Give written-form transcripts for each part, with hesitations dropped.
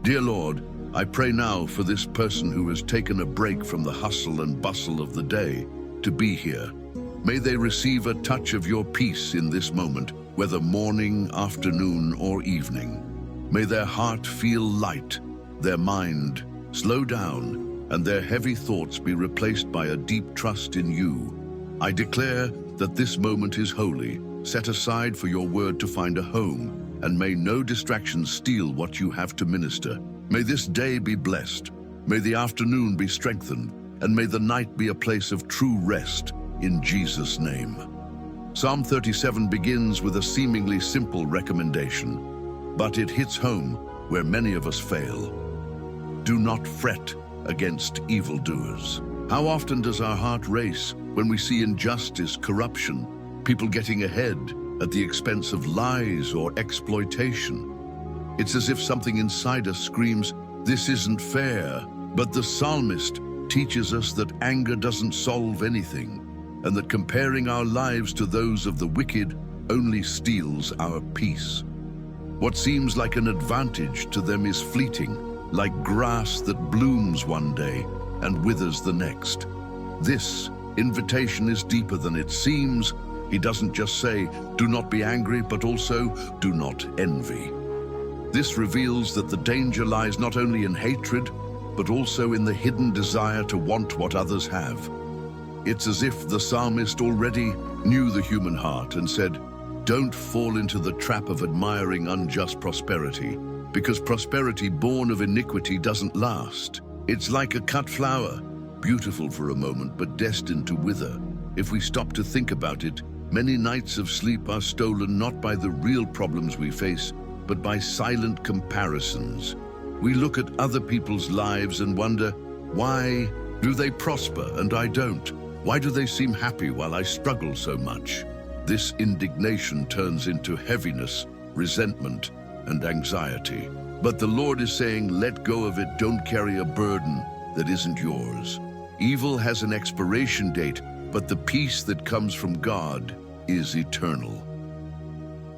Dear Lord, I pray now for this person who has taken a break from the hustle and bustle of the day to be here. May they receive a touch of your peace in this moment, whether morning, afternoon, or evening. May their heart feel light, their mind slow down, and their heavy thoughts be replaced by a deep trust in you. I declare that this moment is holy, set aside for your word to find a home, and may no distractions steal what you have to minister. May this day be blessed, may the afternoon be strengthened, and may the night be a place of true rest, in Jesus' name. Psalm 37 begins with a seemingly simple recommendation, but it hits home where many of us fail. Do not fret against evildoers. How often does our heart race when we see injustice, corruption, people getting ahead at the expense of lies or exploitation? It's as if something inside us screams, "This isn't fair." But the psalmist teaches us that anger doesn't solve anything, and that comparing our lives to those of the wicked only steals our peace. What seems like an advantage to them is fleeting, like grass that blooms one day and withers the next. This invitation is deeper than it seems. He doesn't just say, "Do not be angry," but also, "Do not envy." This reveals that the danger lies not only in hatred, but also in the hidden desire to want what others have. It's as if the psalmist already knew the human heart and said, "Don't fall into the trap of admiring unjust prosperity, because prosperity born of iniquity doesn't last. It's like a cut flower, beautiful for a moment, but destined to wither. If we stop to think about it, many nights of sleep are stolen not by the real problems we face, but by silent comparisons. We look at other people's lives and wonder, why do they prosper and I don't? Why do they seem happy while I struggle so much? This indignation turns into heaviness, resentment, and anxiety. But the Lord is saying, let go of it. Don't carry a burden that isn't yours. Evil has an expiration date, but the peace that comes from God is eternal.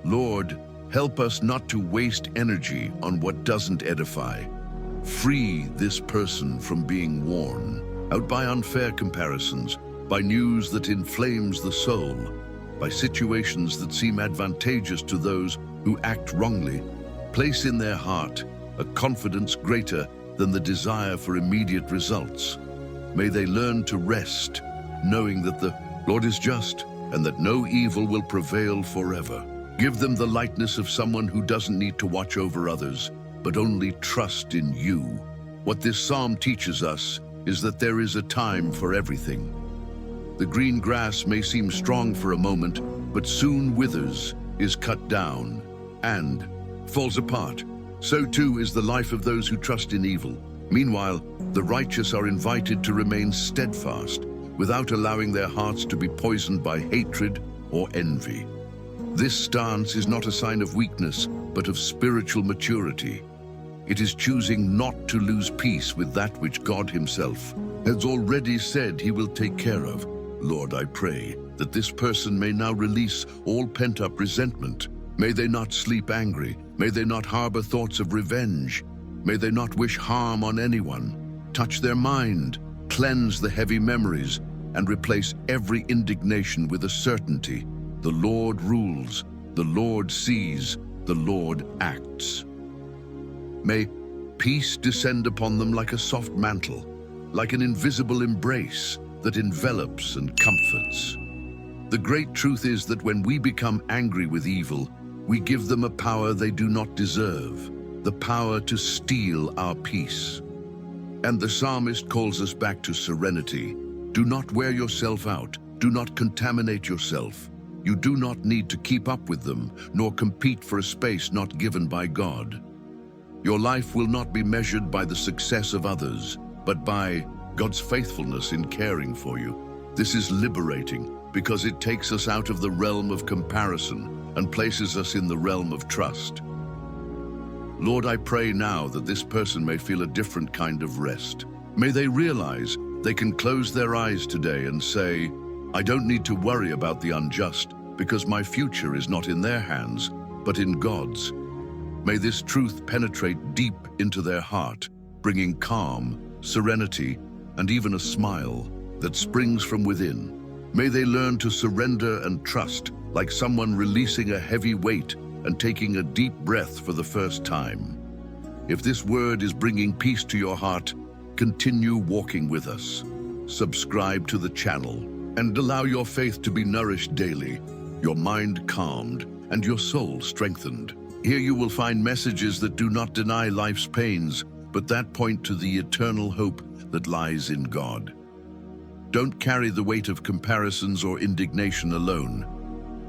Lord, help us not to waste energy on what doesn't edify. Free this person from being worn out by unfair comparisons, by news that inflames the soul, by situations that seem advantageous to those who act wrongly. Place in their heart a confidence greater than the desire for immediate results. May they learn to rest, knowing that the Lord is just and that no evil will prevail forever. Give them the lightness of someone who doesn't need to watch over others, but only trust in you. What this psalm teaches us is that there is a time for everything. The green grass may seem strong for a moment, but soon withers, is cut down, and falls apart. So too is the life of those who trust in evil. Meanwhile, the righteous are invited to remain steadfast, without allowing their hearts to be poisoned by hatred or envy. This stance is not a sign of weakness, but of spiritual maturity. It is choosing not to lose peace with that which God Himself has already said He will take care of. Lord, I pray that this person may now release all pent-up resentment. May they not sleep angry. May they not harbor thoughts of revenge. May they not wish harm on anyone. Touch their mind, cleanse the heavy memories, and replace every indignation with a certainty. The Lord rules, the Lord sees, the Lord acts. May peace descend upon them like a soft mantle, like an invisible embrace that envelops and comforts. The great truth is that when we become angry with evil, we give them a power they do not deserve, the power to steal our peace. And the psalmist calls us back to serenity. Do not wear yourself out. Do not contaminate yourself. You do not need to keep up with them, nor compete for a space not given by God. Your life will not be measured by the success of others, but by God's faithfulness in caring for you. This is liberating because it takes us out of the realm of comparison and places us in the realm of trust. Lord, I pray now that this person may feel a different kind of rest. May they realize they can close their eyes today and say, I don't need to worry about the unjust because my future is not in their hands, but in God's. May this truth penetrate deep into their heart, bringing calm, serenity, and even a smile that springs from within. May they learn to surrender and trust like someone releasing a heavy weight and taking a deep breath for the first time. If this word is bringing peace to your heart, continue walking with us. Subscribe to the channel and allow your faith to be nourished daily, your mind calmed, and your soul strengthened. Here you will find messages that do not deny life's pains, but that point to the eternal hope that lies in God. Don't carry the weight of comparisons or indignation alone.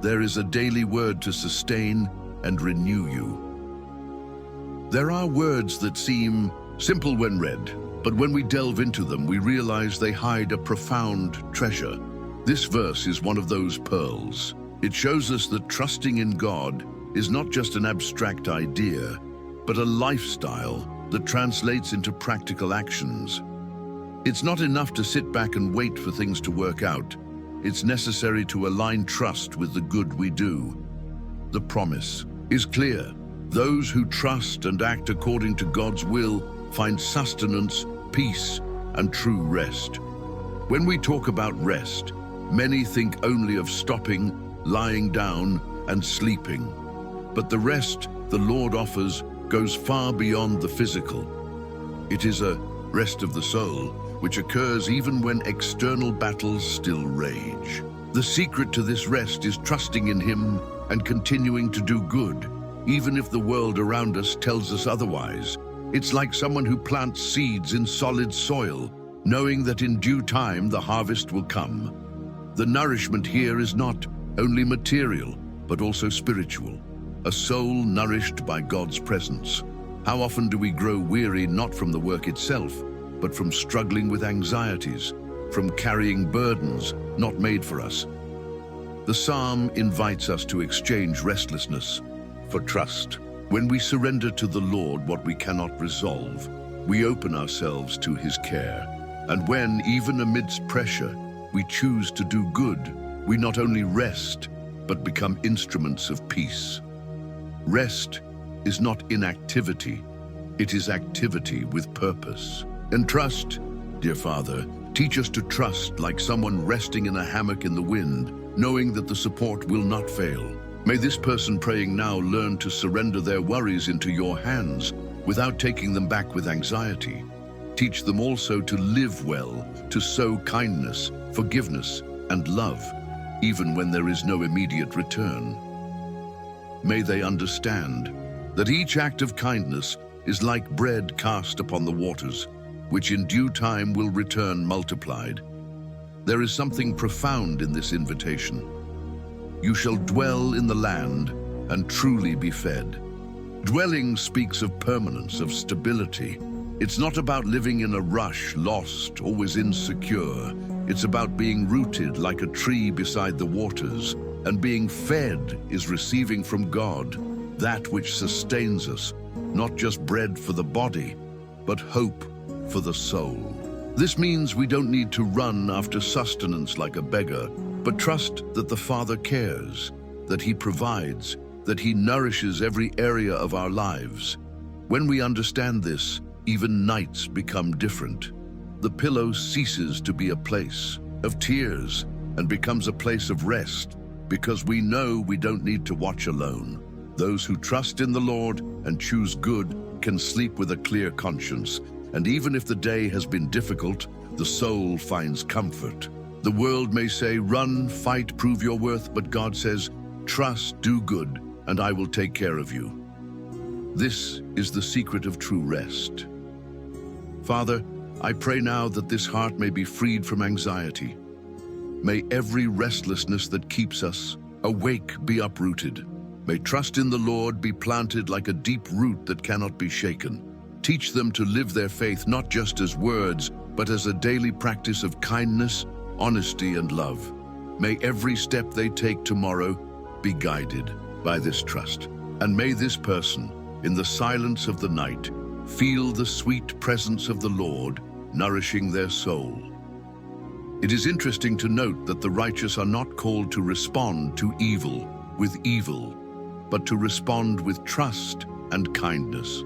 There is a daily word to sustain and renew you. There are words that seem simple when read, but when we delve into them, we realize they hide a profound treasure. This verse is one of those pearls. It shows us that trusting in God is not just an abstract idea, but a lifestyle that translates into practical actions. It's not enough to sit back and wait for things to work out. It's necessary to align trust with the good we do. The promise is clear. Those who trust and act according to God's will find sustenance, peace, and true rest. When we talk about rest, many think only of stopping, lying down, and sleeping. But the rest the Lord offers goes far beyond the physical. It is a rest of the soul, which occurs even when external battles still rage. The secret to this rest is trusting in Him and continuing to do good, even if the world around us tells us otherwise. It's like someone who plants seeds in solid soil, knowing that in due time the harvest will come. The nourishment here is not only material, but also spiritual. A soul nourished by God's presence. How often do we grow weary not from the work itself, but from struggling with anxieties, from carrying burdens not made for us? The psalm invites us to exchange restlessness for trust. When we surrender to the Lord what we cannot resolve, we open ourselves to His care. And when, even amidst pressure, we choose to do good, we not only rest, but become instruments of peace. Rest is not inactivity, it is activity with purpose. And trust, dear Father, teach us to trust like someone resting in a hammock in the wind, knowing that the support will not fail. May this person praying now learn to surrender their worries into your hands without taking them back with anxiety. Teach them also to live well, to sow kindness, forgiveness, and love, even when there is no immediate return. May they understand that each act of kindness is like bread cast upon the waters, which in due time will return multiplied. There is something profound in this invitation. You shall dwell in the land and truly be fed. Dwelling speaks of permanence, of stability. It's not about living in a rush, lost, always insecure. It's about being rooted like a tree beside the waters, and being fed is receiving from God that which sustains us, not just bread for the body, but hope for the soul. This means we don't need to run after sustenance like a beggar, but trust that the Father cares, that He provides, that He nourishes every area of our lives. When we understand this, even nights become different. The pillow ceases to be a place of tears and becomes a place of rest, because we know we don't need to watch alone. Those who trust in the Lord and choose good can sleep with a clear conscience, and even if the day has been difficult, the soul finds comfort. The world may say, run, fight, prove your worth, but God says, trust, do good, and I will take care of you. This is the secret of true rest. Father, I pray now that this heart may be freed from anxiety. May every restlessness that keeps us awake be uprooted. May trust in the Lord be planted like a deep root that cannot be shaken. Teach them to live their faith not just as words, but as a daily practice of kindness, honesty, and love. May every step they take tomorrow be guided by this trust. And may this person, in the silence of the night, feel the sweet presence of the Lord nourishing their soul. It is interesting to note that the righteous are not called to respond to evil with evil, but to respond with trust and kindness.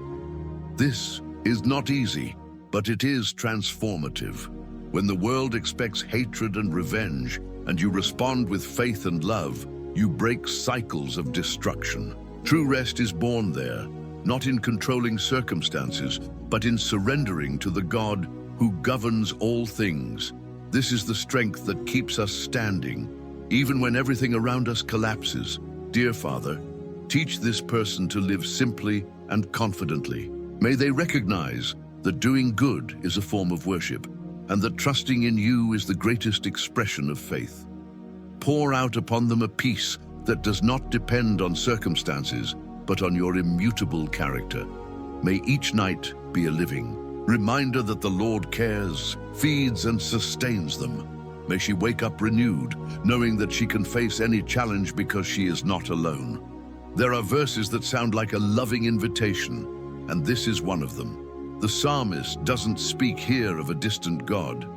This is not easy, but it is transformative. When the world expects hatred and revenge, and you respond with faith and love, you break cycles of destruction. True rest is born there, not in controlling circumstances, but in surrendering to the God who governs all things. This is the strength that keeps us standing, even when everything around us collapses. Dear Father, teach this person to live simply and confidently. May they recognize that doing good is a form of worship, and that trusting in you is the greatest expression of faith. Pour out upon them a peace that does not depend on circumstances, but on your immutable character. May each night be a living reminder that the Lord cares, feeds, and sustains them. May she wake up renewed, knowing that she can face any challenge because she is not alone. There are verses that sound like a loving invitation, and this is one of them. The psalmist doesn't speak here of a distant God,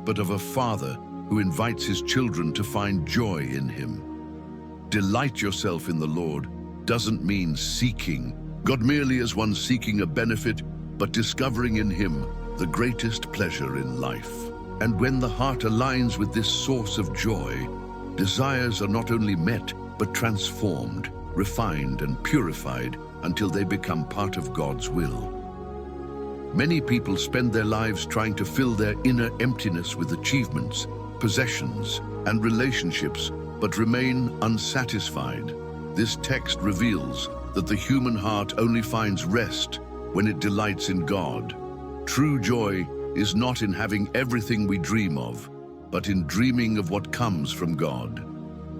but of a father who invites his children to find joy in him. Delight yourself in the Lord doesn't mean seeking God merely as one seeking a benefit, but discovering in him the greatest pleasure in life. And when the heart aligns with this source of joy, desires are not only met, but transformed, refined, and purified until they become part of God's will. Many people spend their lives trying to fill their inner emptiness with achievements, possessions, and relationships, but remain unsatisfied. This text reveals that the human heart only finds rest when it delights in God. True joy is not in having everything we dream of, but in dreaming of what comes from God.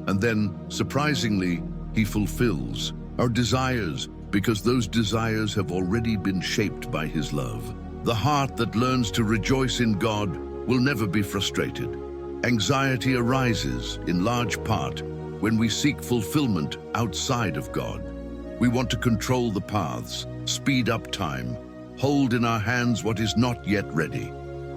And then, surprisingly, He fulfills our desires because those desires have already been shaped by His love. The heart that learns to rejoice in God will never be frustrated. Anxiety arises, in large part, when we seek fulfillment outside of God. We want to control the paths, speed up time, hold in our hands what is not yet ready.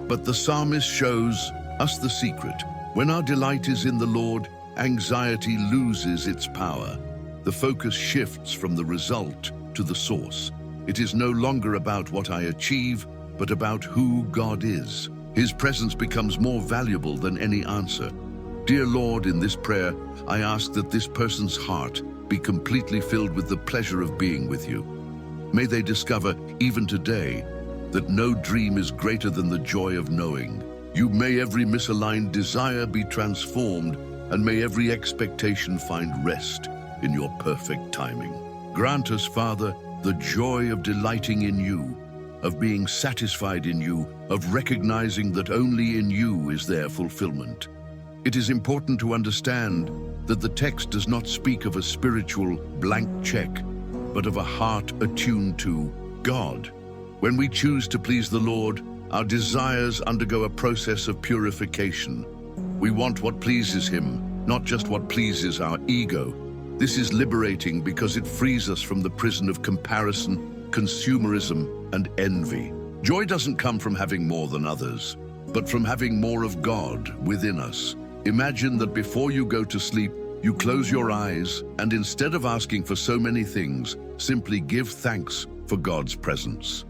But the psalmist shows us the secret. When our delight is in the Lord, anxiety loses its power. The focus shifts from the result to the source. It is no longer about what I achieve, but about who God is. His presence becomes more valuable than any answer. Dear Lord, in this prayer, I ask that this person's heart be completely filled with the pleasure of being with you. May they discover, even today, that no dream is greater than the joy of knowing you. May every misaligned desire be transformed, and may every expectation find rest in your perfect timing. Grant us, Father, the joy of delighting in you, of being satisfied in you, of recognizing that only in you is there fulfillment. It is important to understand that the text does not speak of a spiritual blank check, but of a heart attuned to God. When we choose to please the Lord, our desires undergo a process of purification. We want what pleases Him, not just what pleases our ego. This is liberating because it frees us from the prison of comparison, consumerism, and envy. Joy doesn't come from having more than others, but from having more of God within us. Imagine that before you go to sleep, you close your eyes, and instead of asking for so many things, simply give thanks for God's presence.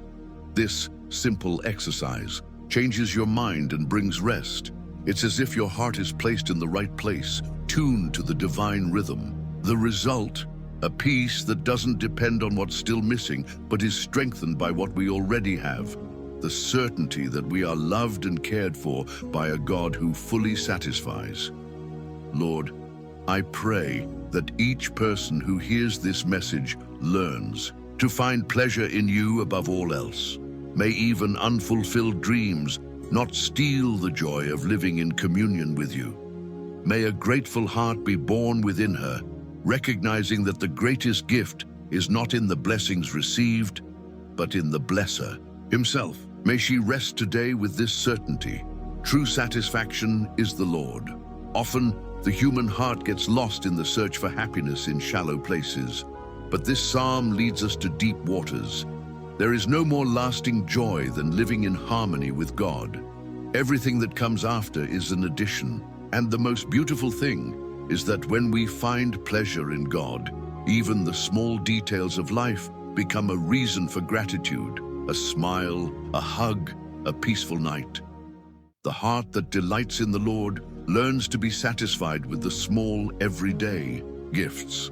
This simple exercise changes your mind and brings rest. It's as if your heart is placed in the right place, tuned to the divine rhythm. The result, a peace that doesn't depend on what's still missing, but is strengthened by what we already have. The certainty that we are loved and cared for by a God who fully satisfies. Lord, I pray that each person who hears this message learns to find pleasure in you above all else. May even unfulfilled dreams not steal the joy of living in communion with you. May a grateful heart be born within her, recognizing that the greatest gift is not in the blessings received, but in the blesser himself. May she rest today with this certainty. True satisfaction is the Lord. Often, the human heart gets lost in the search for happiness in shallow places, but this psalm leads us to deep waters. There is no more lasting joy than living in harmony with God. Everything that comes after is an addition, and the most beautiful thing is that when we find pleasure in God, even the small details of life become a reason for gratitude, a smile, a hug, a peaceful night. The heart that delights in the Lord learns to be satisfied with the small, everyday gifts.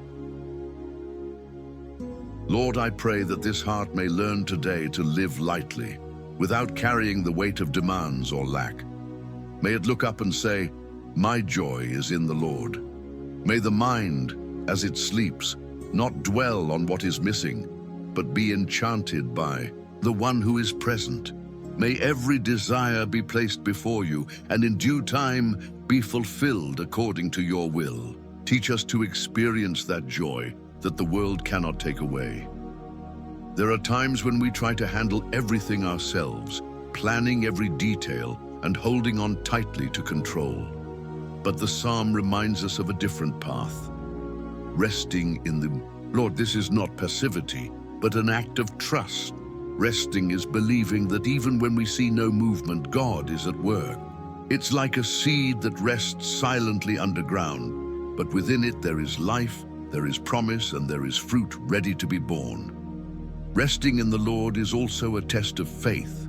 Lord, I pray that this heart may learn today to live lightly, without carrying the weight of demands or lack. May it look up and say, "My joy is in the Lord." May the mind, as it sleeps, not dwell on what is missing, but be enchanted by the one who is present. May every desire be placed before you, and in due time be fulfilled according to your will. Teach us to experience that joy that the world cannot take away. There are times when we try to handle everything ourselves, planning every detail and holding on tightly to control. But the psalm reminds us of a different path. Resting in the Lord, this is not passivity, but an act of trust. Resting is believing that even when we see no movement, God is at work. It's like a seed that rests silently underground, but within it there is life, there is promise, and there is fruit ready to be born. Resting in the Lord is also a test of faith.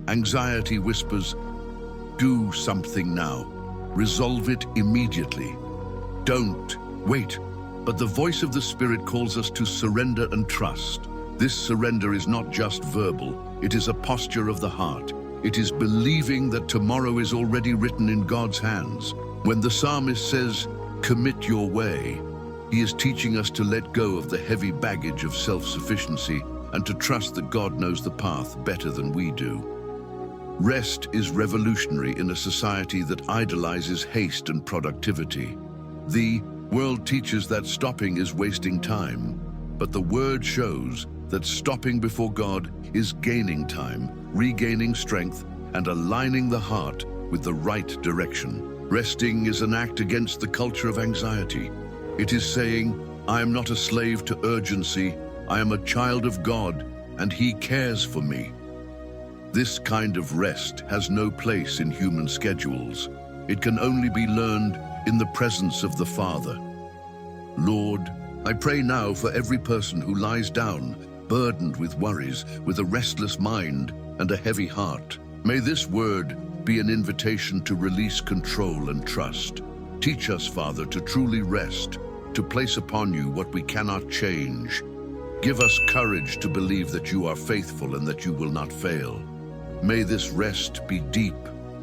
Anxiety whispers, "Do something now. Resolve it immediately. Don't wait." But the voice of the Spirit calls us to surrender and trust. This surrender is not just verbal, it is a posture of the heart. It is believing that tomorrow is already written in God's hands. When the psalmist says, "Commit your way," he is teaching us to let go of the heavy baggage of self-sufficiency and to trust that God knows the path better than we do. Rest is revolutionary in a society that idolizes haste and productivity. The world teaches that stopping is wasting time, but the Word shows that stopping before God is gaining time, regaining strength, and aligning the heart with the right direction. Resting is an act against the culture of anxiety. It is saying, "I am not a slave to urgency, I am a child of God, and He cares for me." This kind of rest has no place in human schedules. It can only be learned in the presence of the Father. Lord, I pray now for every person who lies down, burdened with worries, with a restless mind and a heavy heart. May this word be an invitation to release control and trust. Teach us, Father, to truly rest, to place upon you what we cannot change. Give us courage to believe that you are faithful and that you will not fail. May this rest be deep,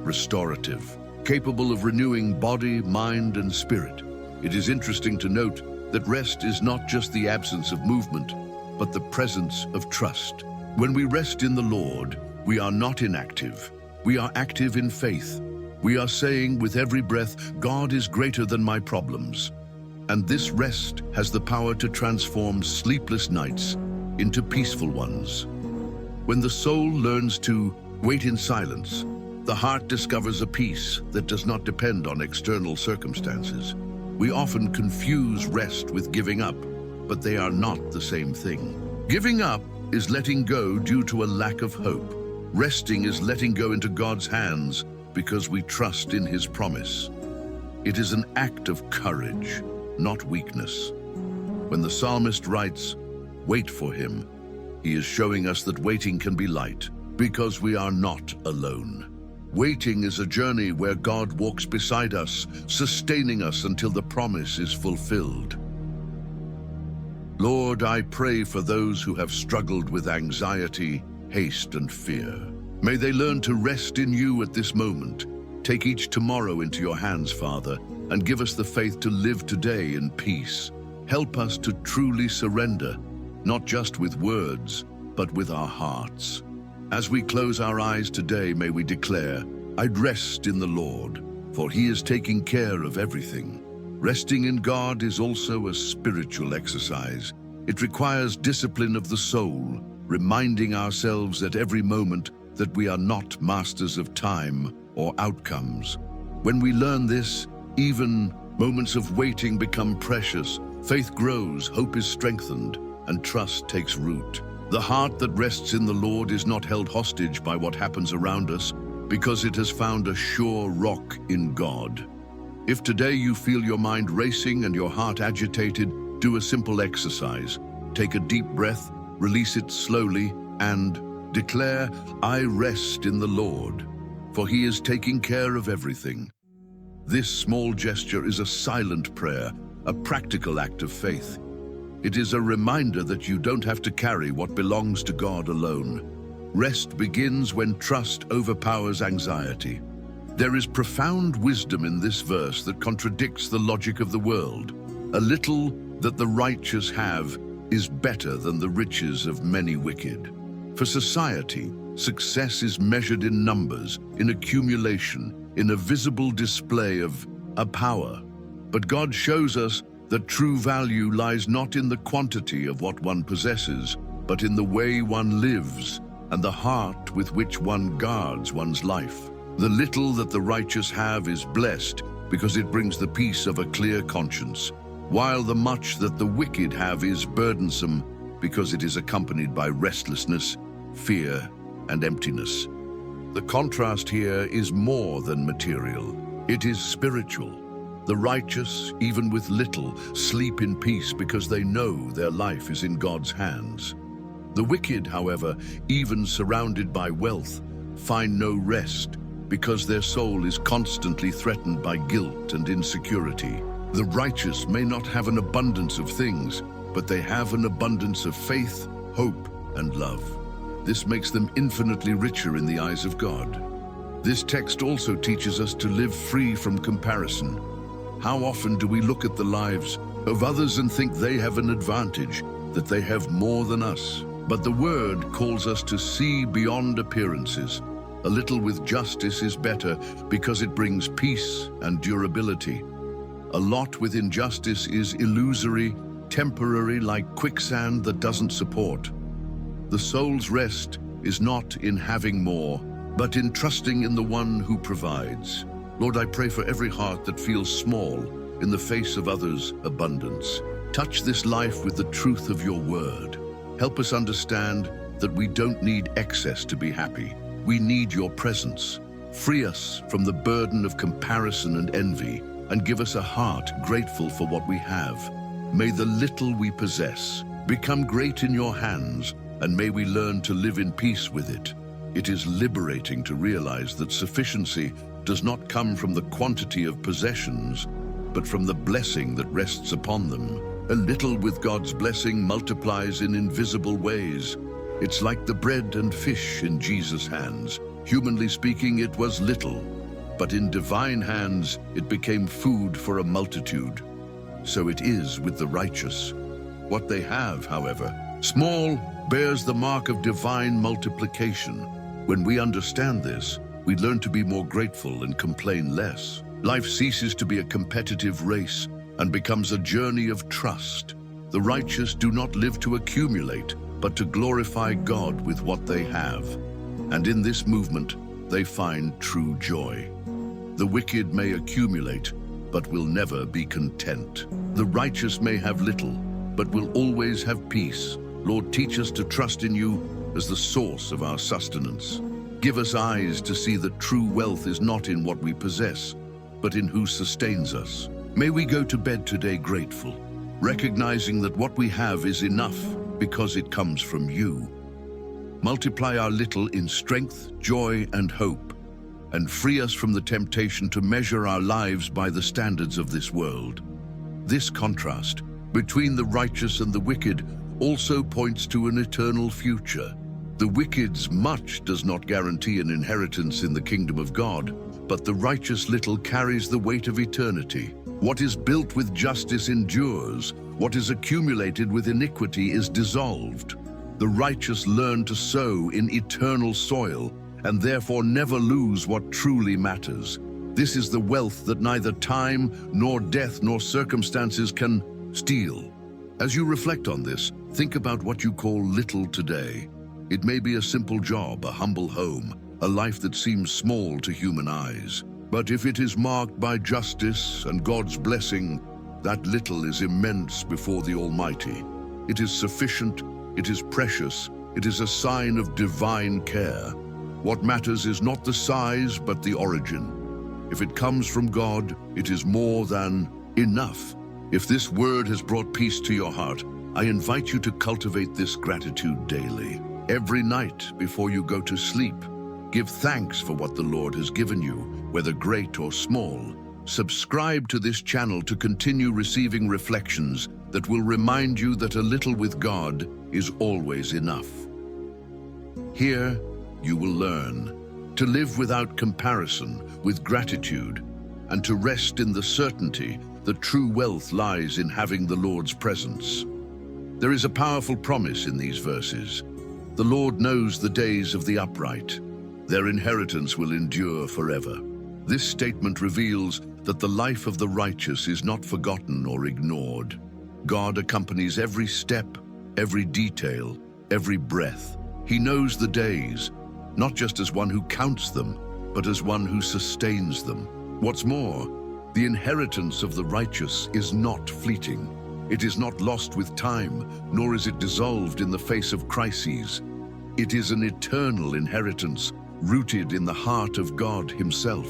restorative, capable of renewing body, mind, and spirit. It is interesting to note that rest is not just the absence of movement, but the presence of trust. When we rest in the Lord, we are not inactive. We are active in faith. We are saying with every breath, "God is greater than my problems." And this rest has the power to transform sleepless nights into peaceful ones. When the soul learns to wait in silence, the heart discovers a peace that does not depend on external circumstances. We often confuse rest with giving up, but they are not the same thing. Giving up is letting go due to a lack of hope. Resting is letting go into God's hands because we trust in His promise. It is an act of courage, not weakness. When the psalmist writes, "Wait for Him," he is showing us that waiting can be light because we are not alone. Waiting is a journey where God walks beside us, sustaining us until the promise is fulfilled. Lord, I pray for those who have struggled with anxiety, haste, and fear. May they learn to rest in you at this moment. Take each tomorrow into your hands, Father, and give us the faith to live today in peace. Help us to truly surrender, not just with words, but with our hearts. As we close our eyes today, may we declare, "I'd rest in the Lord, for He is taking care of everything." Resting in God is also a spiritual exercise. It requires discipline of the soul, reminding ourselves at every moment that we are not masters of time or outcomes. When we learn this, even moments of waiting become precious, faith grows, hope is strengthened, and trust takes root. The heart that rests in the Lord is not held hostage by what happens around us, because it has found a sure rock in God. If today you feel your mind racing and your heart agitated, do a simple exercise. Take a deep breath release it slowly, and declare, "I rest in the Lord, for He is taking care of everything." This small gesture is a silent prayer, a practical act of faith. It is a reminder that you don't have to carry what belongs to God alone. Rest begins when trust overpowers anxiety. There is profound wisdom in this verse that contradicts the logic of the world. A little that the righteous have is better than the riches of many wicked. For society, success is measured in numbers, in accumulation, in a visible display of a power. But God shows us that true value lies not in the quantity of what one possesses, but in the way one lives and the heart with which one guards one's life. The little that the righteous have is blessed because it brings the peace of a clear conscience, while the much that the wicked have is burdensome because it is accompanied by restlessness, fear, and emptiness. The contrast here is more than material. It is spiritual. The righteous, even with little, sleep in peace because they know their life is in God's hands. The wicked, however, even surrounded by wealth, find no rest because their soul is constantly threatened by guilt and insecurity. The righteous may not have an abundance of things, but they have an abundance of faith, hope, and love. This makes them infinitely richer in the eyes of God. This text also teaches us to live free from comparison. How often do we look at the lives of others and think they have an advantage, that they have more than us? But the Word calls us to see beyond appearances. A little with justice is better because it brings peace and durability. A lot with injustice is illusory, temporary, like quicksand that doesn't support. The soul's rest is not in having more, but in trusting in the one who provides. Lord, I pray for every heart that feels small in the face of others' abundance. Touch this life with the truth of your word. Help us understand that we don't need excess to be happy. We need your presence. Free us from the burden of comparison and envy, and give us a heart grateful for what we have. May the little we possess become great in your hands, and may we learn to live in peace with it. It is liberating to realize that sufficiency does not come from the quantity of possessions, but from the blessing that rests upon them. A little with God's blessing multiplies in invisible ways. It's like the bread and fish in Jesus' hands. Humanly speaking, it was little, but in divine hands, it became food for a multitude. So it is with the righteous. What they have, however, small, bears the mark of divine multiplication. When we understand this, we learn to be more grateful and complain less. Life ceases to be a competitive race and becomes a journey of trust. The righteous do not live to accumulate, but to glorify God with what they have. And in this movement, they find true joy. The wicked may accumulate, but will never be content. The righteous may have little, but will always have peace. Lord, teach us to trust in you as the source of our sustenance. Give us eyes to see that true wealth is not in what we possess, but in who sustains us. May we go to bed today grateful, recognizing that what we have is enough because it comes from you. Multiply our little in strength, joy, and hope, and free us from the temptation to measure our lives by the standards of this world. This contrast between the righteous and the wicked also points to an eternal future. The wicked's much does not guarantee an inheritance in the kingdom of God, but the righteous little carries the weight of eternity. What is built with justice endures. What is accumulated with iniquity is dissolved. The righteous learn to sow in eternal soil and therefore never lose what truly matters. This is the wealth that neither time, nor death, nor circumstances can steal. As you reflect on this, think about what you call little today. It may be a simple job, a humble home, a life that seems small to human eyes. But if it is marked by justice and God's blessing, that little is immense before the Almighty. It is sufficient, it is precious, it is a sign of divine care. What matters is not the size, but the origin. If it comes from God, it is more than enough. If this word has brought peace to your heart, I invite you to cultivate this gratitude daily. Every night before you go to sleep, give thanks for what the Lord has given you, whether great or small. Subscribe to this channel to continue receiving reflections that will remind you that a little with God is always enough. Here, you will learn to live without comparison, with gratitude, and to rest in the certainty that true wealth lies in having the Lord's presence. There is a powerful promise in these verses. The Lord knows the days of the upright. Their inheritance will endure forever. This statement reveals that the life of the righteous is not forgotten or ignored. God accompanies every step, every detail, every breath. He knows the days, not just as one who counts them, but as one who sustains them. What's more, the inheritance of the righteous is not fleeting. It is not lost with time, nor is it dissolved in the face of crises. It is an eternal inheritance, rooted in the heart of God Himself.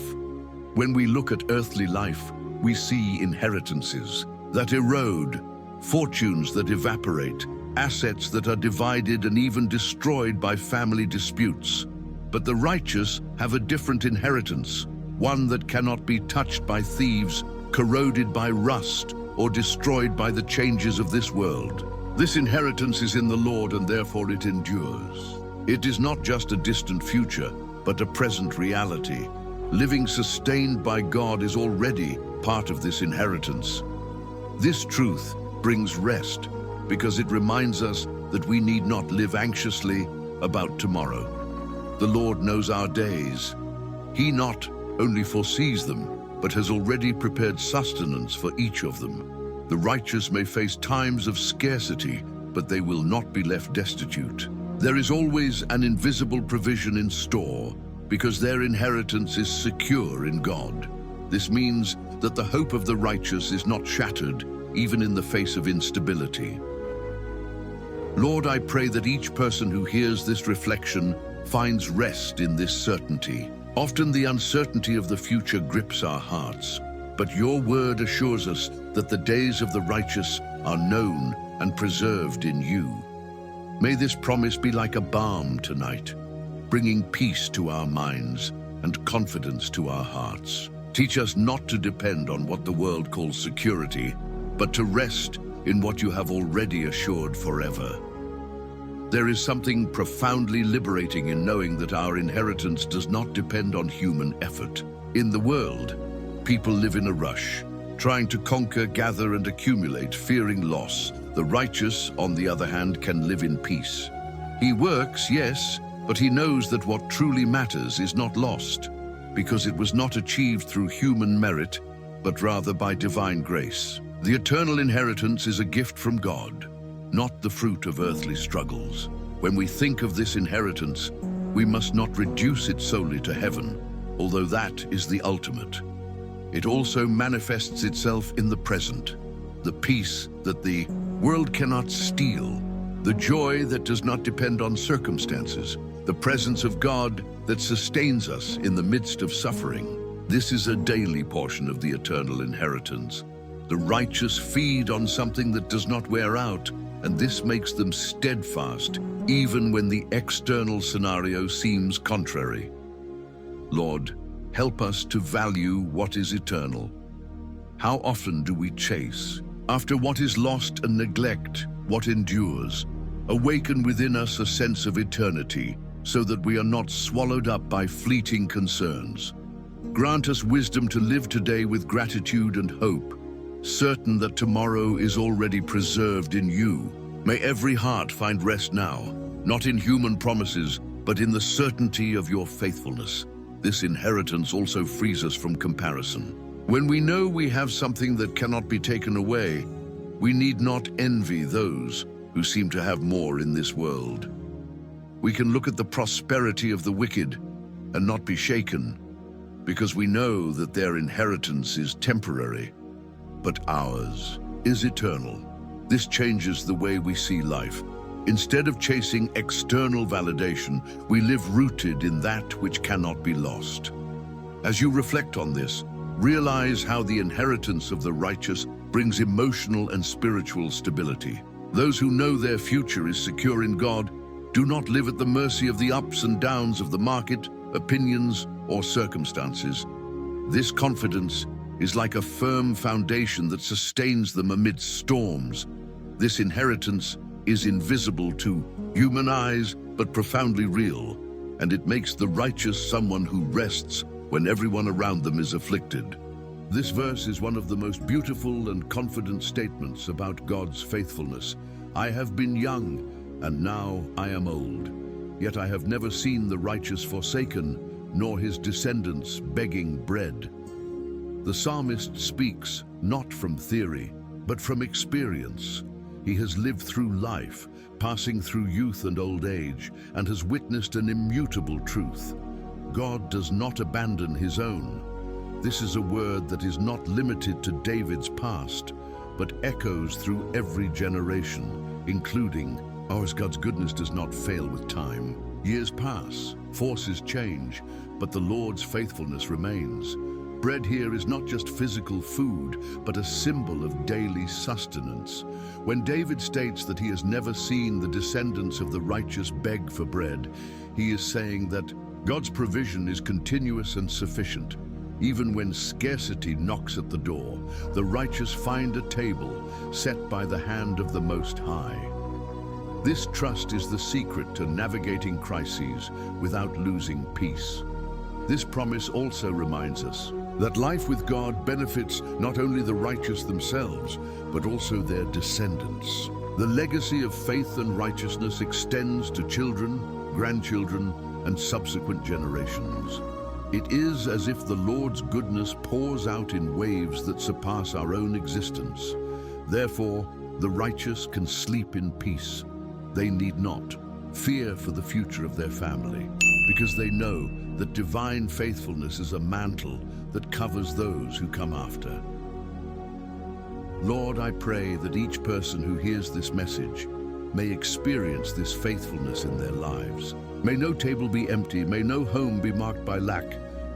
When we look at earthly life, we see inheritances that erode, fortunes that evaporate, assets that are divided and even destroyed by family disputes. But the righteous have a different inheritance, one that cannot be touched by thieves, corroded by rust, or destroyed by the changes of this world. This inheritance is in the Lord, and therefore it endures. It is not just a distant future, but a present reality. Living sustained by God is already part of this inheritance. This truth brings rest, because it reminds us that we need not live anxiously about tomorrow. The Lord knows our days. He not only foresees them, but has already prepared sustenance for each of them. The righteous may face times of scarcity, but they will not be left destitute. There is always an invisible provision in store, because their inheritance is secure in God. This means that the hope of the righteous is not shattered, even in the face of instability. Lord, I pray that each person who hears this reflection finds rest in this certainty. Often the uncertainty of the future grips our hearts, but your word assures us that the days of the righteous are known and preserved in you. May this promise be like a balm tonight, bringing peace to our minds and confidence to our hearts. Teach us not to depend on what the world calls security, but to rest in what you have already assured forever. There is something profoundly liberating in knowing that our inheritance does not depend on human effort. In the world, people live in a rush, trying to conquer, gather, and accumulate, fearing loss. The righteous, on the other hand, can live in peace. He works, yes, but he knows that what truly matters is not lost, because it was not achieved through human merit, but rather by divine grace. The eternal inheritance is a gift from God, not the fruit of earthly struggles. When we think of this inheritance, we must not reduce it solely to heaven, although that is the ultimate. It also manifests itself in the present, the peace that the world cannot steal, the joy that does not depend on circumstances, the presence of God that sustains us in the midst of suffering. This is a daily portion of the eternal inheritance. The righteous feed on something that does not wear out, and this makes them steadfast, even when the external scenario seems contrary. Lord, help us to value what is eternal. How often do we chase after what is lost and neglect what endures? Awaken within us a sense of eternity, so that we are not swallowed up by fleeting concerns. Grant us wisdom to live today with gratitude and hope, certain that tomorrow is already preserved in you. May every heart find rest now, not in human promises, but in the certainty of your faithfulness. This inheritance also frees us from comparison. When we know we have something that cannot be taken away, we need not envy those who seem to have more in this world. We can look at the prosperity of the wicked and not be shaken, because we know that their inheritance is temporary, but ours is eternal. This changes the way we see life. Instead of chasing external validation, we live rooted in that which cannot be lost. As you reflect on this, realize how the inheritance of the righteous brings emotional and spiritual stability. Those who know their future is secure in God do not live at the mercy of the ups and downs of the market, opinions, or circumstances. This confidence is like a firm foundation that sustains them amidst storms. This inheritance is invisible to human eyes, but profoundly real, and it makes the righteous someone who rests when everyone around them is afflicted. This verse is one of the most beautiful and confident statements about God's faithfulness. I have been young, and now I am old. Yet I have never seen the righteous forsaken, nor his descendants begging bread. The psalmist speaks not from theory, but from experience. He has lived through life, passing through youth and old age, and has witnessed an immutable truth. God does not abandon his own. This is a word that is not limited to David's past, but echoes through every generation, including ours. God's goodness does not fail with time. Years pass, forces change, but the Lord's faithfulness remains. Bread here is not just physical food, but a symbol of daily sustenance. When David states that he has never seen the descendants of the righteous beg for bread, he is saying that God's provision is continuous and sufficient. Even when scarcity knocks at the door, the righteous find a table set by the hand of the Most High. This trust is the secret to navigating crises without losing peace. This promise also reminds us that life with God benefits not only the righteous themselves, but also their descendants. The legacy of faith and righteousness extends to children, grandchildren, and subsequent generations. It is as if the Lord's goodness pours out in waves that surpass our own existence. Therefore, the righteous can sleep in peace. They need not fear for the future of their family, because they know that divine faithfulness is a mantle that covers those who come after. Lord, I pray that each person who hears this message may experience this faithfulness in their lives. May no table be empty, may no home be marked by lack,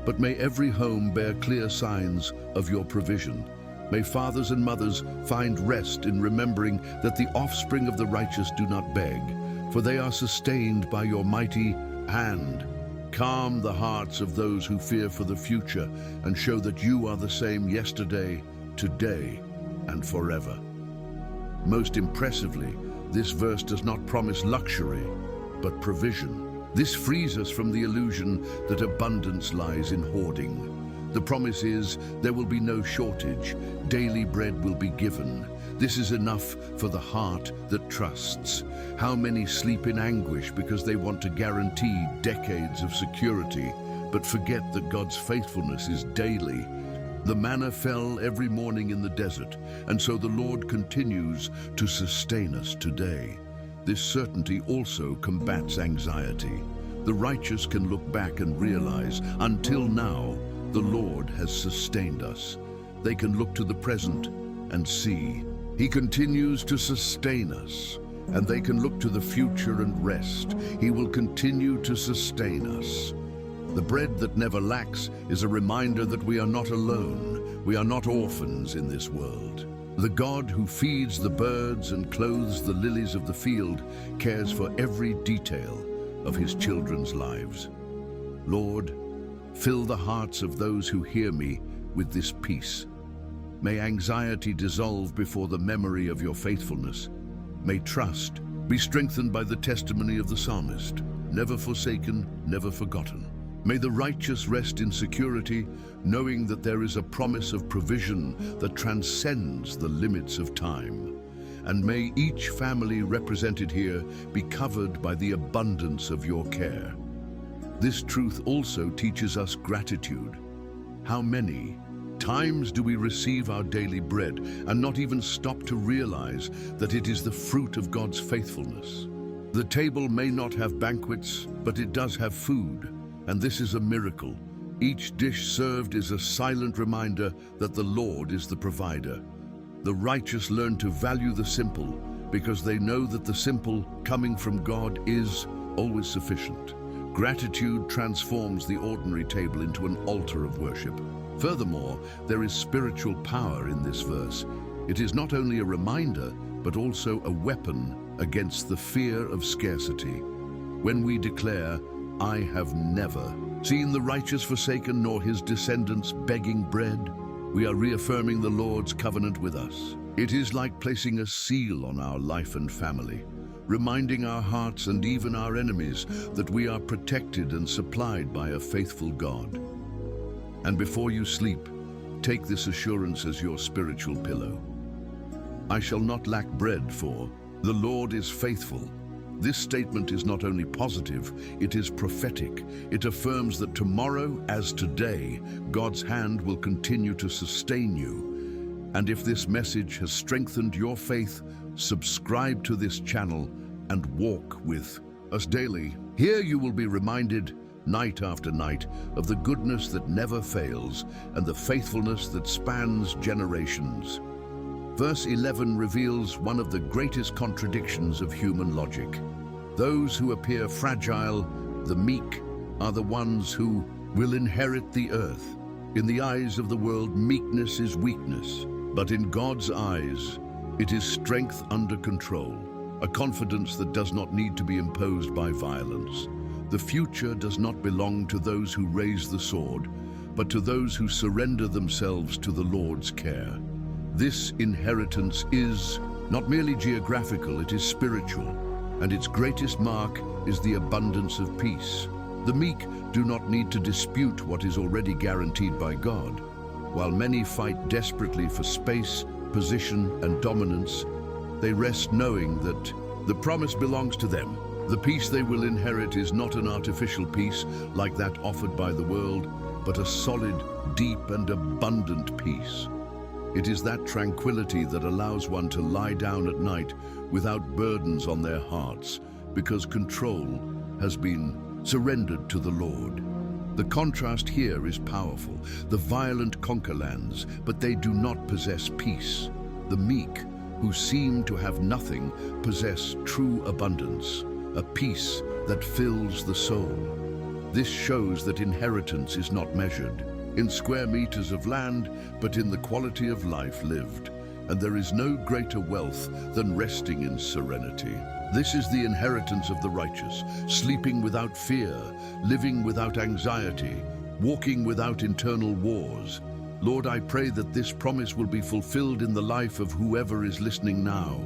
but may every home bear clear signs of your provision. May fathers and mothers find rest in remembering that the offspring of the righteous do not beg, for they are sustained by your mighty hand. Calm the hearts of those who fear for the future and show that you are the same yesterday, today, and forever. Most impressively, this verse does not promise luxury, but provision. This frees us from the illusion that abundance lies in hoarding. The promise is there will be no shortage, daily bread will be given. This is enough for the heart that trusts. How many sleep in anguish because they want to guarantee decades of security, but forget that God's faithfulness is daily. The manna fell every morning in the desert, and so the Lord continues to sustain us today. This certainty also combats anxiety. The righteous can look back and realize, until now, the Lord has sustained us. They can look to the present and see He continues to sustain us, and they can look to the future and rest. He will continue to sustain us. The bread that never lacks is a reminder that we are not alone. We are not orphans in this world. The God who feeds the birds and clothes the lilies of the field cares for every detail of His children's lives. Lord, fill the hearts of those who hear me with this peace. May anxiety dissolve before the memory of your faithfulness. May trust be strengthened by the testimony of the psalmist, never forsaken, never forgotten. May the righteous rest in security, knowing that there is a promise of provision that transcends the limits of time. And may each family represented here be covered by the abundance of your care. This truth also teaches us gratitude. How many times do we receive our daily bread and not even stop to realize that it is the fruit of God's faithfulness? The table may not have banquets, but it does have food, and this is a miracle. Each dish served is a silent reminder that the Lord is the provider. The righteous learn to value the simple because they know that the simple coming from God is always sufficient. Gratitude transforms the ordinary table into an altar of worship. Furthermore, there is spiritual power in this verse. It is not only a reminder but also a weapon against the fear of scarcity. When we declare, "I have never seen the righteous forsaken nor his descendants begging bread," we are reaffirming the Lord's covenant with us. It is like placing a seal on our life and family, reminding our hearts and even our enemies that we are protected and supplied by a faithful God. And before you sleep, take this assurance as your spiritual pillow. "I shall not lack bread, for the Lord is faithful." This statement is not only positive, it is prophetic. It affirms that tomorrow, as today, God's hand will continue to sustain you. And if this message has strengthened your faith, subscribe to this channel and walk with us daily. Here you will be reminded, night after night, of the goodness that never fails and the faithfulness that spans generations. Verse 11 reveals one of the greatest contradictions of human logic. Those who appear fragile, the meek, are the ones who will inherit the earth. In the eyes of the world, meekness is weakness, but in God's eyes, it is strength under control, a confidence that does not need to be imposed by violence. The future does not belong to those who raise the sword, but to those who surrender themselves to the Lord's care. This inheritance is not merely geographical, it is spiritual, and its greatest mark is the abundance of peace. The meek do not need to dispute what is already guaranteed by God. While many fight desperately for space, position, and dominance, they rest knowing that the promise belongs to them. The peace they will inherit is not an artificial peace like that offered by the world, but a solid, deep, and abundant peace. It is that tranquility that allows one to lie down at night without burdens on their hearts, because control has been surrendered to the Lord. The contrast here is powerful. The violent conquer lands, but they do not possess peace. The meek, who seem to have nothing, possess true abundance, a peace that fills the soul. This shows that inheritance is not measured in square meters of land, but in the quality of life lived. And there is no greater wealth than resting in serenity. This is the inheritance of the righteous, sleeping without fear, living without anxiety, walking without internal wars. Lord, I pray that this promise will be fulfilled in the life of whoever is listening now.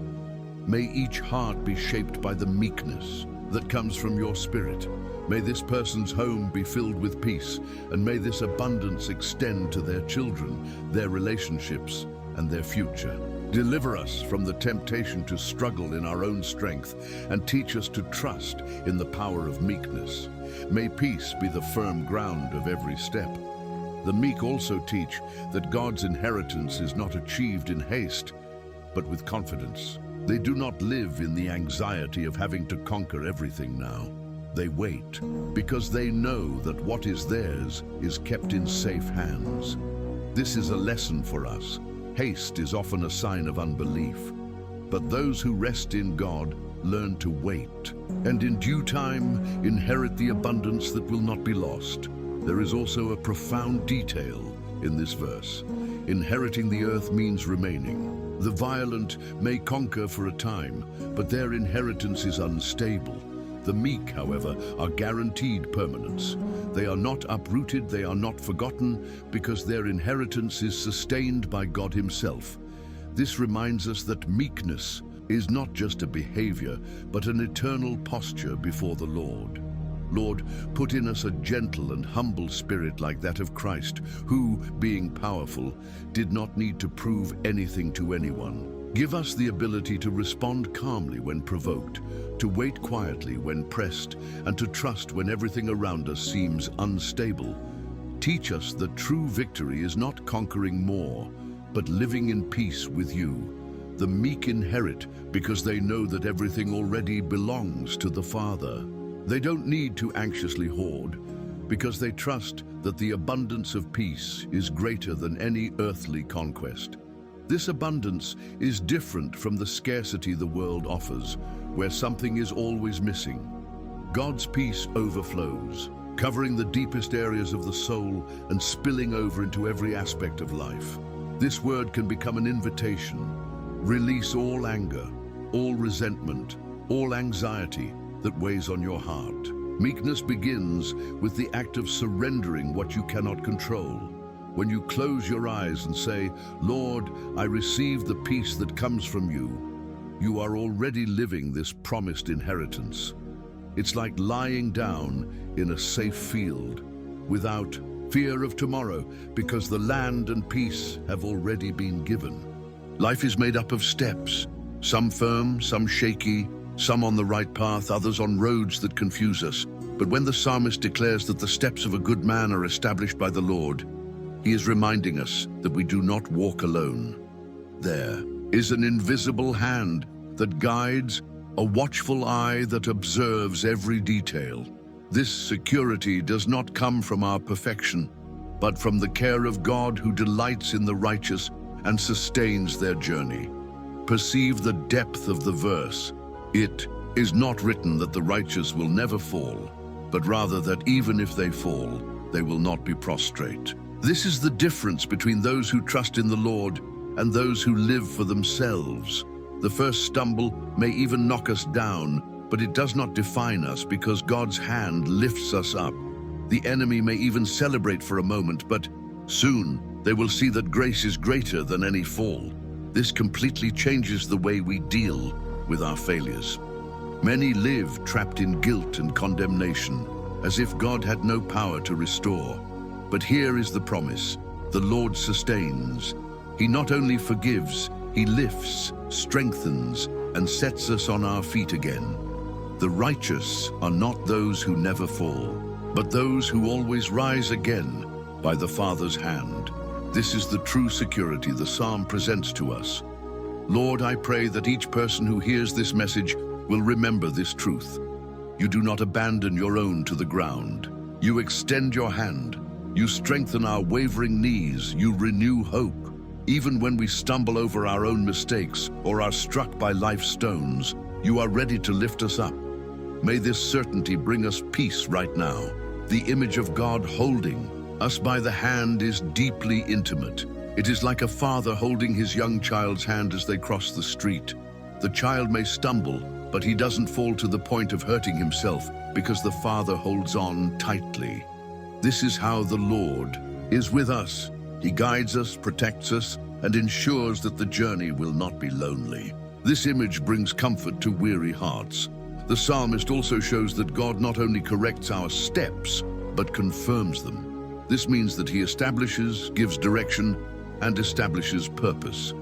May each heart be shaped by the meekness that comes from your Spirit. May this person's home be filled with peace, and may this abundance extend to their children, their relationships, and their future. Deliver us from the temptation to struggle in our own strength, and teach us to trust in the power of meekness. May peace be the firm ground of every step. The meek also teach that God's inheritance is not achieved in haste, but with confidence. They do not live in the anxiety of having to conquer everything now. They wait, because they know that what is theirs is kept in safe hands. This is a lesson for us. Haste is often a sign of unbelief, but those who rest in God learn to wait, and in due time inherit the abundance that will not be lost. There is also a profound detail in this verse. Inheriting the earth means remaining. The violent may conquer for a time, but their inheritance is unstable. The meek, however, are guaranteed permanence. They are not uprooted, they are not forgotten, because their inheritance is sustained by God Himself. This reminds us that meekness is not just a behavior, but an eternal posture before the Lord. Lord, put in us a gentle and humble spirit like that of Christ, who, being powerful, did not need to prove anything to anyone. Give us the ability to respond calmly when provoked, to wait quietly when pressed, and to trust when everything around us seems unstable. Teach us that true victory is not conquering more, but living in peace with you. The meek inherit because they know that everything already belongs to the Father. They don't need to anxiously hoard, because they trust that the abundance of peace is greater than any earthly conquest. This abundance is different from the scarcity the world offers, where something is always missing. God's peace overflows, covering the deepest areas of the soul and spilling over into every aspect of life. This word can become an invitation, Release all anger, all resentment, all anxiety that weighs on your heart. Meekness begins with the act of surrendering what you cannot control. When you close your eyes and say, "Lord, I receive the peace that comes from you," you are already living this promised inheritance. It's like lying down in a safe field, without fear of tomorrow, because the land and peace have already been given. Life is made up of steps, some firm, some shaky, some on the right path, others on roads that confuse us. But when the psalmist declares that the steps of a good man are established by the Lord, he is reminding us that we do not walk alone. There is an invisible hand that guides, a watchful eye that observes every detail. This security does not come from our perfection, but from the care of God who delights in the righteous and sustains their journey. Perceive the depth of the verse. It is not written that the righteous will never fall, but rather that even if they fall, they will not be prostrate. This is the difference between those who trust in the Lord and those who live for themselves. The first stumble may even knock us down, but it does not define us because God's hand lifts us up. The enemy may even celebrate for a moment, but soon they will see that grace is greater than any fall. This completely changes the way we deal with our failures. Many live trapped in guilt and condemnation, as if God had no power to restore. But here is the promise: the Lord sustains. He not only forgives, He lifts, strengthens, and sets us on our feet again. The righteous are not those who never fall, but those who always rise again by the Father's hand. This is the true security the psalm presents to us. Lord, I pray that each person who hears this message will remember this truth. You do not abandon your own to the ground. You extend your hand. You strengthen our wavering knees. You renew hope. Even when we stumble over our own mistakes or are struck by life's stones, you are ready to lift us up. May this certainty bring us peace right now. The image of God holding us by the hand is deeply intimate. It is like a father holding his young child's hand as they cross the street. The child may stumble, but he doesn't fall to the point of hurting himself because the father holds on tightly. This is how the Lord is with us. He guides us, protects us, and ensures that the journey will not be lonely. This image brings comfort to weary hearts. The psalmist also shows that God not only corrects our steps, but confirms them. This means that He establishes, gives direction, and establishes purpose.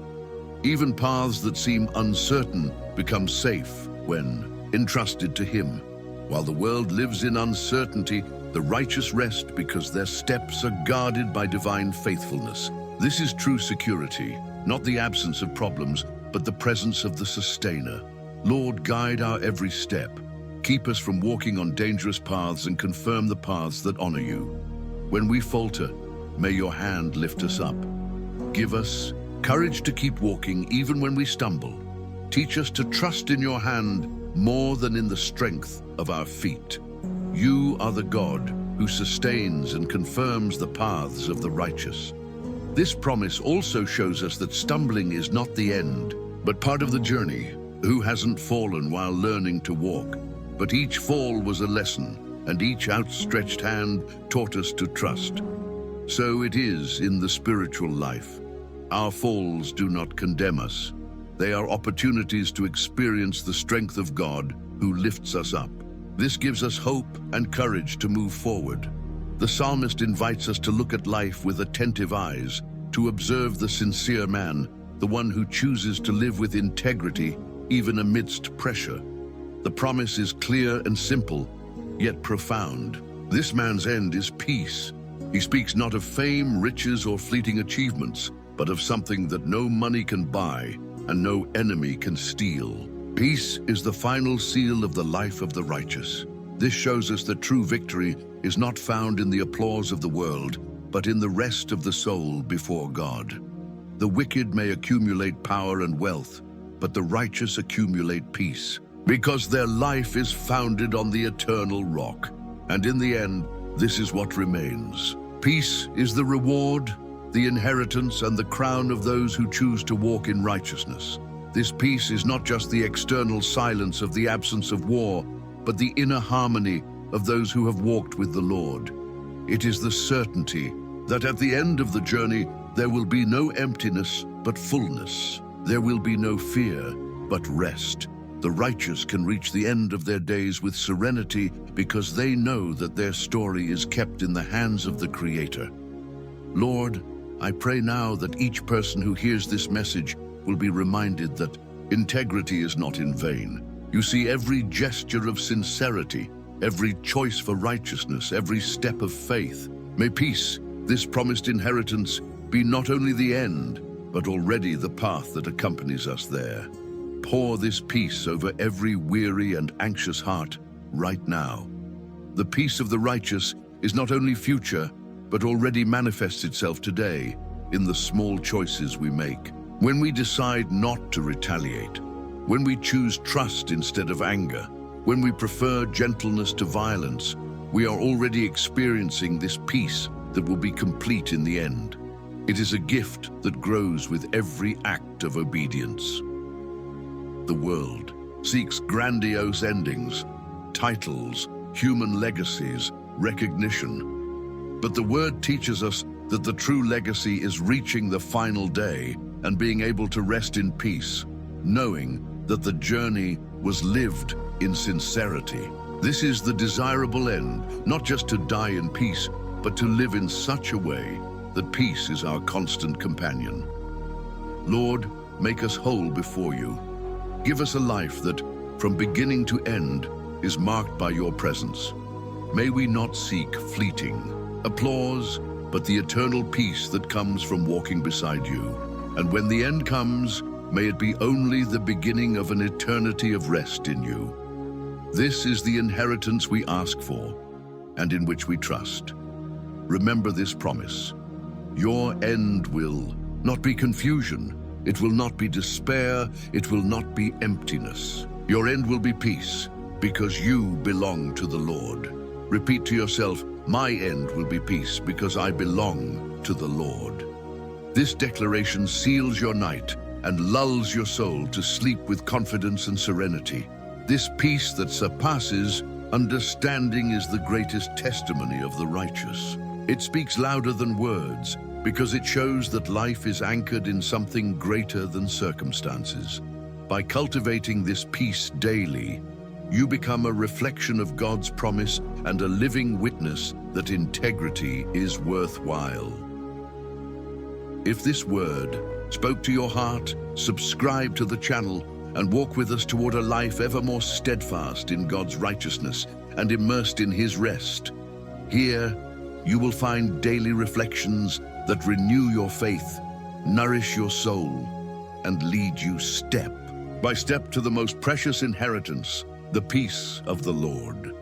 Even paths that seem uncertain become safe when entrusted to Him. While the world lives in uncertainty, the righteous rest because their steps are guarded by divine faithfulness. This is true security, not the absence of problems, but the presence of the Sustainer. Lord, guide our every step. Keep us from walking on dangerous paths and confirm the paths that honor you. When we falter, may your hand lift us up. Give us courage to keep walking even when we stumble. Teach us to trust in your hand more than in the strength of our feet. You are the God who sustains and confirms the paths of the righteous. This promise also shows us that stumbling is not the end, but part of the journey. Who hasn't fallen while learning to walk? But each fall was a lesson, and each outstretched hand taught us to trust. So it is in the spiritual life. Our falls do not condemn us. They are opportunities to experience the strength of God who lifts us up. This gives us hope and courage to move forward. The psalmist invites us to look at life with attentive eyes, to observe the sincere man, the one who chooses to live with integrity even amidst pressure. The promise is clear and simple, yet profound. This man's end is peace. He speaks not of fame, riches, or fleeting achievements, but of something that no money can buy and no enemy can steal. Peace is the final seal of the life of the righteous. This shows us that true victory is not found in the applause of the world, but in the rest of the soul before God. The wicked may accumulate power and wealth, but the righteous accumulate peace, because their life is founded on the eternal rock. And in the end, this is what remains. Peace is the reward, the inheritance, and the crown of those who choose to walk in righteousness. This peace is not just the external silence of the absence of war, but the inner harmony of those who have walked with the Lord. It is the certainty that at the end of the journey, there will be no emptiness, but fullness. There will be no fear, but rest. The righteous can reach the end of their days with serenity because they know that their story is kept in the hands of the Creator. Lord, I pray now that each person who hears this message will be reminded that integrity is not in vain. You see every gesture of sincerity, every choice for righteousness, every step of faith. May peace, this promised inheritance, be not only the end, but already the path that accompanies us there. Pour this peace over every weary and anxious heart right now. The peace of the righteous is not only future, but already manifests itself today in the small choices we make. When we decide not to retaliate, when we choose trust instead of anger, when we prefer gentleness to violence, we are already experiencing this peace that will be complete in the end. It is a gift that grows with every act of obedience. The world seeks grandiose endings, titles, human legacies, recognition. But the Word teaches us that the true legacy is reaching the final day and being able to rest in peace, knowing that the journey was lived in sincerity. This is the desirable end, not just to die in peace, but to live in such a way that peace is our constant companion. Lord, make us whole before you. Give us a life that, from beginning to end, is marked by your presence. May we not seek fleeting applause, but the eternal peace that comes from walking beside you. And when the end comes, may it be only the beginning of an eternity of rest in you. This is the inheritance we ask for, and in which we trust. Remember this promise. Your end will not be confusion. It will not be despair. It will not be emptiness. Your end will be peace, because you belong to the Lord. Repeat to yourself, my end will be peace, because I belong to the Lord. This declaration seals your night and lulls your soul to sleep with confidence and serenity. This peace that surpasses understanding is the greatest testimony of the righteous. It speaks louder than words because it shows that life is anchored in something greater than circumstances. By cultivating this peace daily, you become a reflection of God's promise and a living witness that integrity is worthwhile. If this word spoke to your heart, subscribe to the channel and walk with us toward a life ever more steadfast in God's righteousness and immersed in His rest. Here, you will find daily reflections that renew your faith, nourish your soul, and lead you step by step to the most precious inheritance, the peace of the Lord.